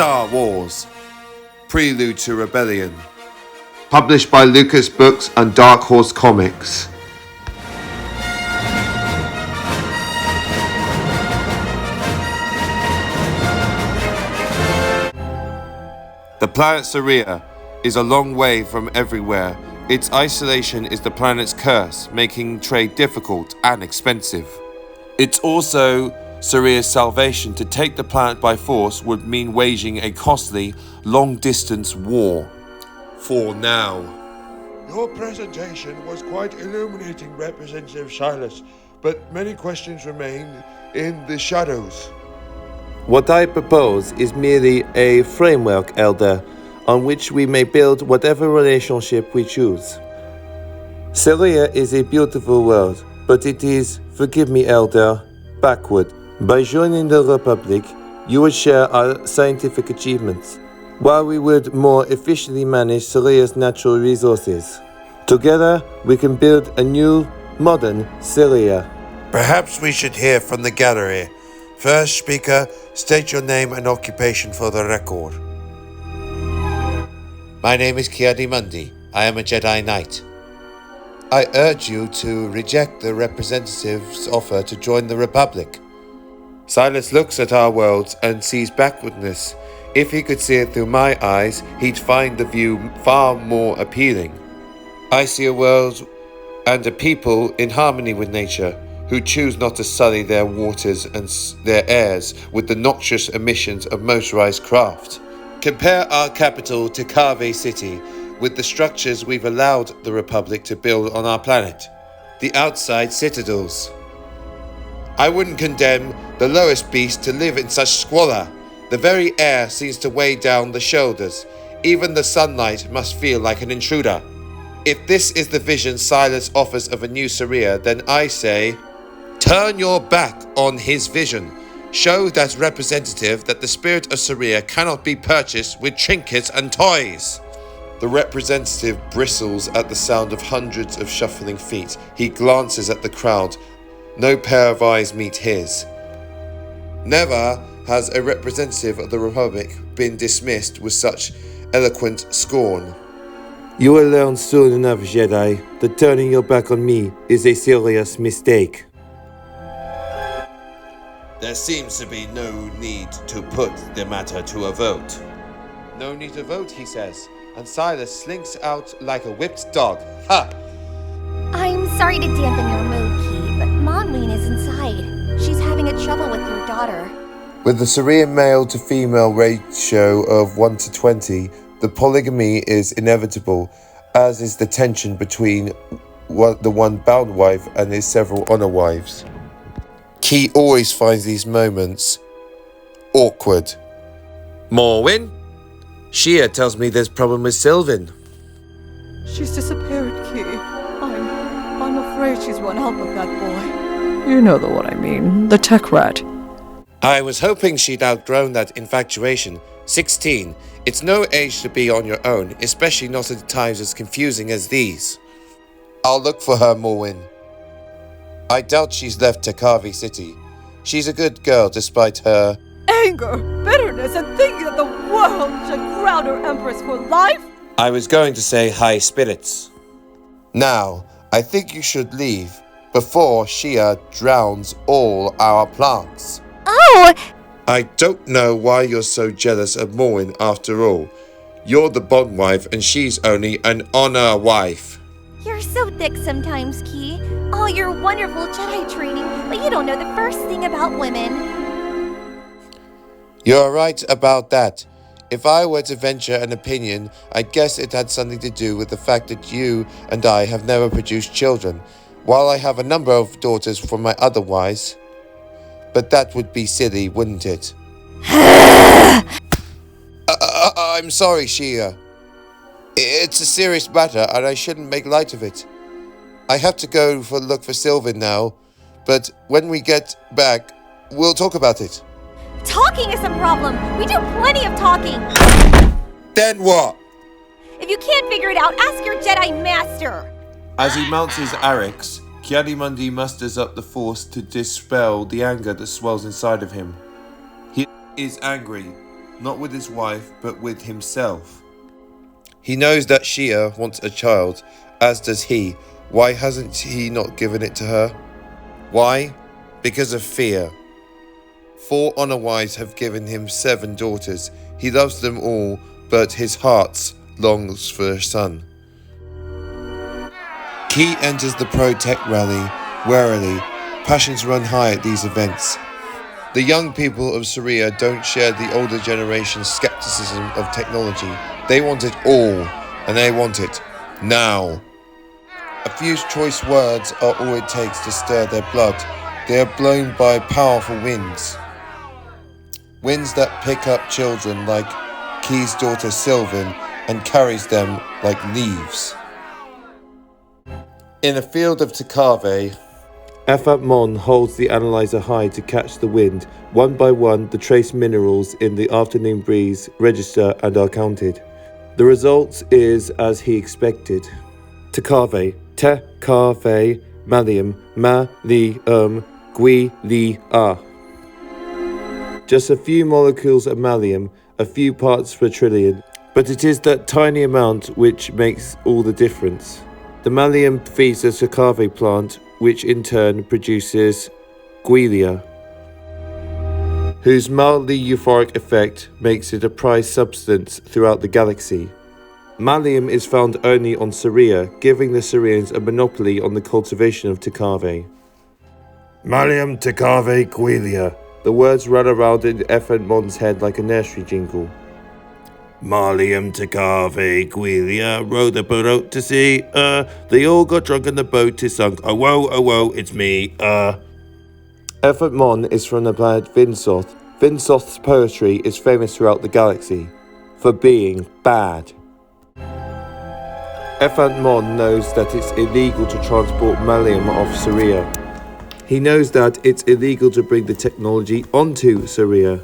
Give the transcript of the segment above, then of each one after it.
Star Wars, Prelude to Rebellion. Published by Lucas Books and Dark Horse Comics. The planet Cerea is a long way from everywhere. Its isolation is the planet's curse, making trade difficult and expensive. It's also Cerea's salvation. To take the planet by force would mean waging a costly, long-distance war. For now. Your presentation was quite illuminating, Representative Silas, but many questions remain in the shadows. What I propose is merely a framework, Elder, on which we may build whatever relationship we choose. Cerea is a beautiful world, but it is, forgive me, Elder, backward. By joining the Republic, you would share our scientific achievements, while we would more efficiently manage Cerea's natural resources. Together, we can build a new, modern Cerea. Perhaps we should hear from the gallery. First speaker, state your name and occupation for the record. My name is Adi Mundi. I am a Jedi Knight. I urge you to reject the representative's offer to join the Republic. Silas looks at our worlds and sees backwardness. If he could see it through my eyes, he'd find the view far more appealing. I see a world and a people in harmony with nature, who choose not to sully their waters and their airs with the noxious emissions of motorized craft. Compare our capital to Cave City with the structures we've allowed the Republic to build on our planet, the outside citadels. I wouldn't condemn the lowest beast to live in such squalor. The very air seems to weigh down the shoulders. Even the sunlight must feel like an intruder. If this is the vision Silas offers of a new Cerea, then I say, turn your back on his vision. Show that representative that the spirit of Cerea cannot be purchased with trinkets and toys. The representative bristles at the sound of hundreds of shuffling feet. He glances at the crowd. No pair of eyes meet his. Never has a representative of the Republic been dismissed with such eloquent scorn. You will learn soon enough, Jedi, that turning your back on me is a serious mistake. There seems to be no need to put the matter to a vote. No need to vote, he says, and Silas slinks out like a whipped dog. Ha! I'm sorry to dampen your mood, Key, but Mawhin is inside. She's having a trouble with your daughter. With the Cerean male to female ratio of 1 to 20, the polygamy is inevitable, as is the tension between the one bound wife and his several honor wives. Key always finds these moments awkward. Mawhin? Shea tells me there's a problem with Slyvin. She's disappeared, Key. I'm afraid she's run out of that boy. You know the one I mean, the tech rat. I was hoping she'd outgrown that infatuation. 16. It's no age to be on your own, especially not at times as confusing as these. I'll look for her, Mawhin. I doubt she's left Cave City. She's a good girl despite her anger, bitterness, and thinking that the world should crown her empress for life? I was going to say high spirits. Now, I think you should leave before Shea drowns all our plants. Oh! I don't know why you're so jealous of Mawhin after all. You're the bond wife and she's only an honor wife. You're so thick sometimes, Key. All your wonderful Jedi training, but you don't know the first thing about women. You're right about that. If I were to venture an opinion, I'd guess it had something to do with the fact that you and I have never produced children, while I have a number of daughters from my other wives. But that would be silly, wouldn't it? I'm sorry, Shea. It's a serious matter, and I shouldn't make light of it. I have to go look for Slyvin now, but when we get back, we'll talk about it. Talking is a problem. We do plenty of talking. Then what? If you can't figure it out, ask your Jedi Master. As he mounts his Arix, Adi Mundi musters up the force to dispel the anger that swells inside of him. He is angry. Not with his wife, but with himself. He knows that Shea wants a child, as does he. Why hasn't he not given it to her? Why? Because of fear. 4 honor wives have given him 7 daughters. He loves them all, but his heart longs for a son. Key enters the pro-tech rally warily. Passions run high at these events. The young people of Cerea don't share the older generation's skepticism of technology. They want it all, and they want it now. A few choice words are all it takes to stir their blood. They are blown by powerful winds. Winds that pick up children like Key's daughter Slyvin and carries them like leaves. In a field of Takave, Ephant Mon holds the analyzer high to catch the wind. One by one, the trace minerals in the afternoon breeze register and are counted. The result is as he expected. Takave, te-ka-ve, malium, ma-li-um, gui-li-ah. Just a few molecules of malium, a few parts per trillion, but it is that tiny amount which makes all the difference. The malium feeds the Takave plant, which in turn produces guilia, whose mildly euphoric effect makes it a prized substance throughout the galaxy. Malium is found only on Cerea, giving the Cereans a monopoly on the cultivation of Takave. Malium Takave Guilia. The words ran around in Ephant Mon's head like a nursery jingle. Malium Takave Guilia rowed the boat out to sea. They all got drunk and the boat is sunk. Oh whoa, it's me. Ephant Mon is from the planet Vinsoth. Vinsoth's poetry is famous throughout the galaxy for being bad. Ephant Mon knows that it's illegal to transport malium off Cerea. He knows that it's illegal to bring the technology onto Cerea.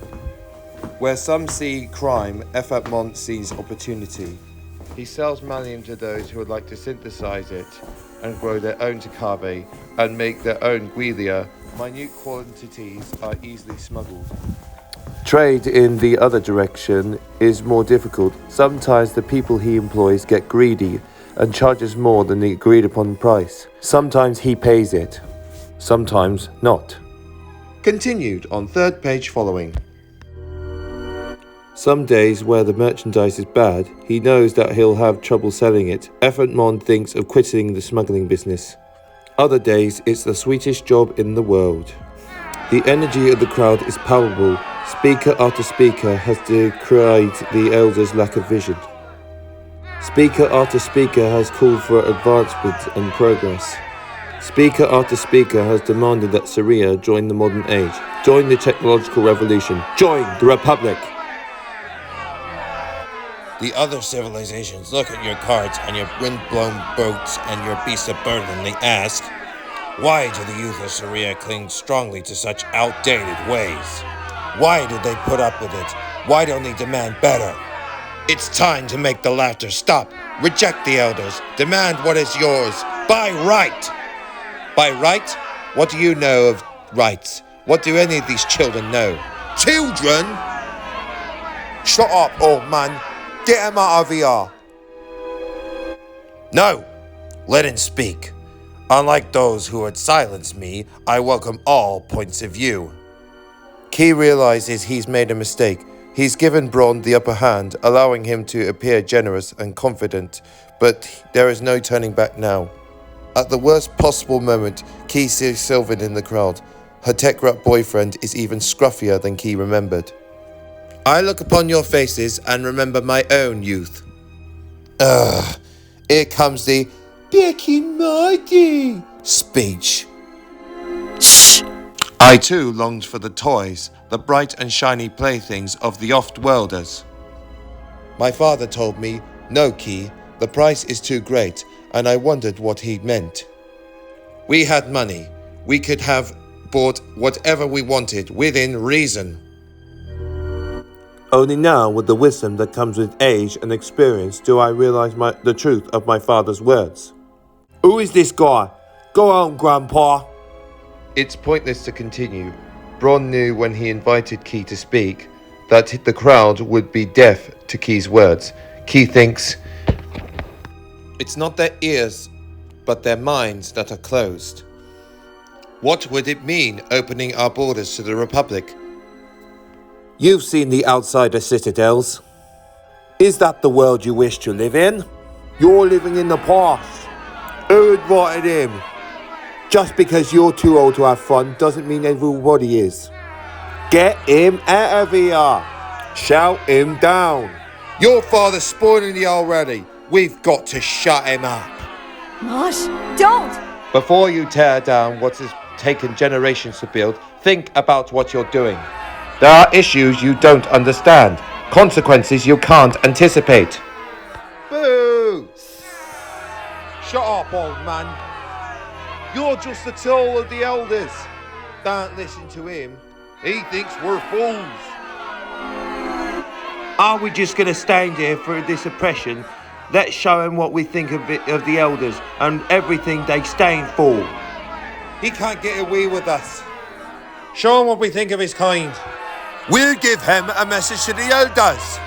where some see crime, Ephant Mon sees opportunity. He sells malium to those who would like to synthesize it and grow their own Takave and make their own guilia. Minute quantities are easily smuggled. Trade in the other direction is more difficult. Sometimes the people he employs get greedy and charges more than the agreed upon price. Sometimes he pays it, sometimes not. Continued on third page following. Some days where the merchandise is bad, he knows that he'll have trouble selling it. Ephant Mon thinks of quitting the smuggling business. Other days, it's the sweetest job in the world. The energy of the crowd is palpable. Speaker after speaker has decried the elders' lack of vision. Speaker after speaker has called for advancement and progress. Speaker after speaker has demanded that Cerea join the modern age, join the technological revolution, join the Republic. The other civilizations look at your carts and your wind-blown boats and your beasts of burden and they ask, why do the youth of Cerea cling strongly to such outdated ways? Why did they put up with it? Why don't they demand better? It's time to make the laughter stop. Reject the elders. Demand what is yours. By right. By right? What do you know of rights? What do any of these children know? Children? Shut up, old man. Get him out of here. No. Let him speak. Unlike those who would silence me, I welcome all points of view. Key realizes he's made a mistake. He's given Bron the upper hand, allowing him to appear generous and confident, but there is no turning back now. At the worst possible moment, Key sees Slyvin in the crowd. Her tech rat boyfriend is even scruffier than Key remembered. I look upon your faces and remember my own youth. Here comes the Becky Mighty speech. Shh! I too longed for the toys, the bright and shiny playthings of the oft-worlders. My father told me, no, Key, the price is too great, and I wondered what he meant. We had money. We could have bought whatever we wanted within reason. Only now, with the wisdom that comes with age and experience, do I realize the truth of my father's words. Who is this guy? Go on, Grandpa. It's pointless to continue. Bron knew when he invited Key to speak that the crowd would be deaf to Key's words. Key thinks, It's not their ears, but their minds that are closed. What would it mean opening our borders to the Republic? You've seen the outsider citadels. Is that the world you wish to live in? You're living in the past. Who invited him? Just because you're too old to have fun doesn't mean everybody is. Get him out of here. Shout him down. Your father's spoiling you already. We've got to shut him up. Mosh, don't! before you tear down what has taken generations to build, think about what you're doing. There are issues you don't understand, consequences you can't anticipate. Boo! Shut up, old man. You're just a tool of the elders. Don't listen to him. He thinks we're fools. Are we just going to stand here for this oppression? Let's show him what we think of the elders and everything they stand for. He can't get away with us. Show him what we think of his kind. We'll give him a message to the elders.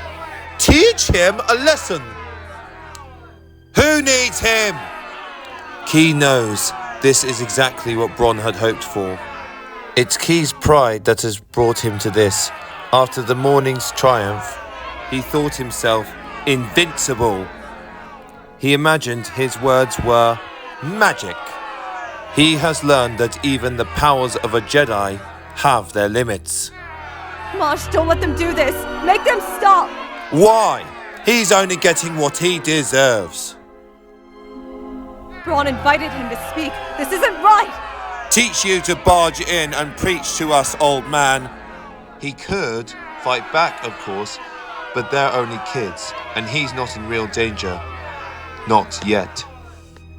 Teach him a lesson. Who needs him? Key knows this is exactly what Bron had hoped for. It's Key's pride that has brought him to this. After the morning's triumph, he thought himself invincible. He imagined his words were magic. He has learned that even the powers of a Jedi have their limits. Mosh, don't let them do this. Make them stop. Why? He's only getting what he deserves. Bron invited him to speak. This isn't right. Teach you to barge in and preach to us, old man. He could fight back, of course, but they're only kids, and he's not in real danger. Not yet.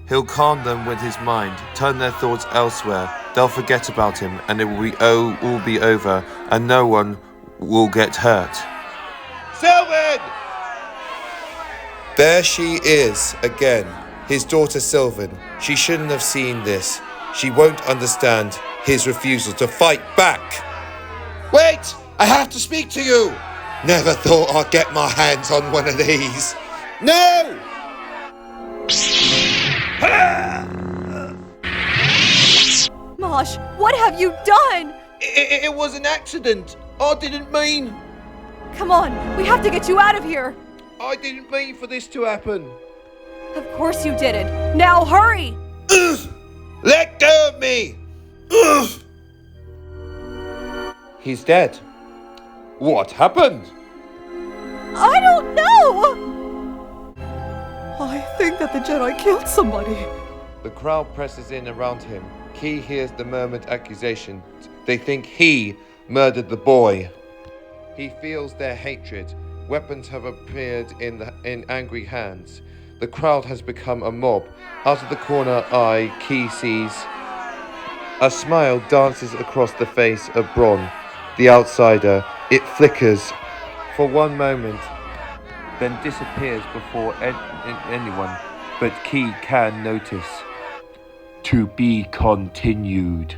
He'll calm them with his mind, turn their thoughts elsewhere. They'll forget about him, and it will be over, and no one will get hurt. Slyvin! There she is, again. His daughter Slyvin. She shouldn't have seen this. She won't understand his refusal to fight back. Wait! I have to speak to you! Never thought I'd get my hands on one of these. No! Mosh, what have you done? It was an accident. I didn't mean. Come on, we have to get you out of here. I didn't mean for this to happen. Of course you didn't. Now hurry! Let go of me! He's dead. What happened? I don't know! I think that the Jedi killed somebody. The crowd presses in around him. Key hears the murmured accusation. They think he murdered the boy. He feels their hatred. Weapons have appeared in angry hands. The crowd has become a mob. Out of the corner eye, Key sees a smile dances across the face of Bron, the outsider. It flickers for one moment, then disappears before anyone but Key can notice. To be continued.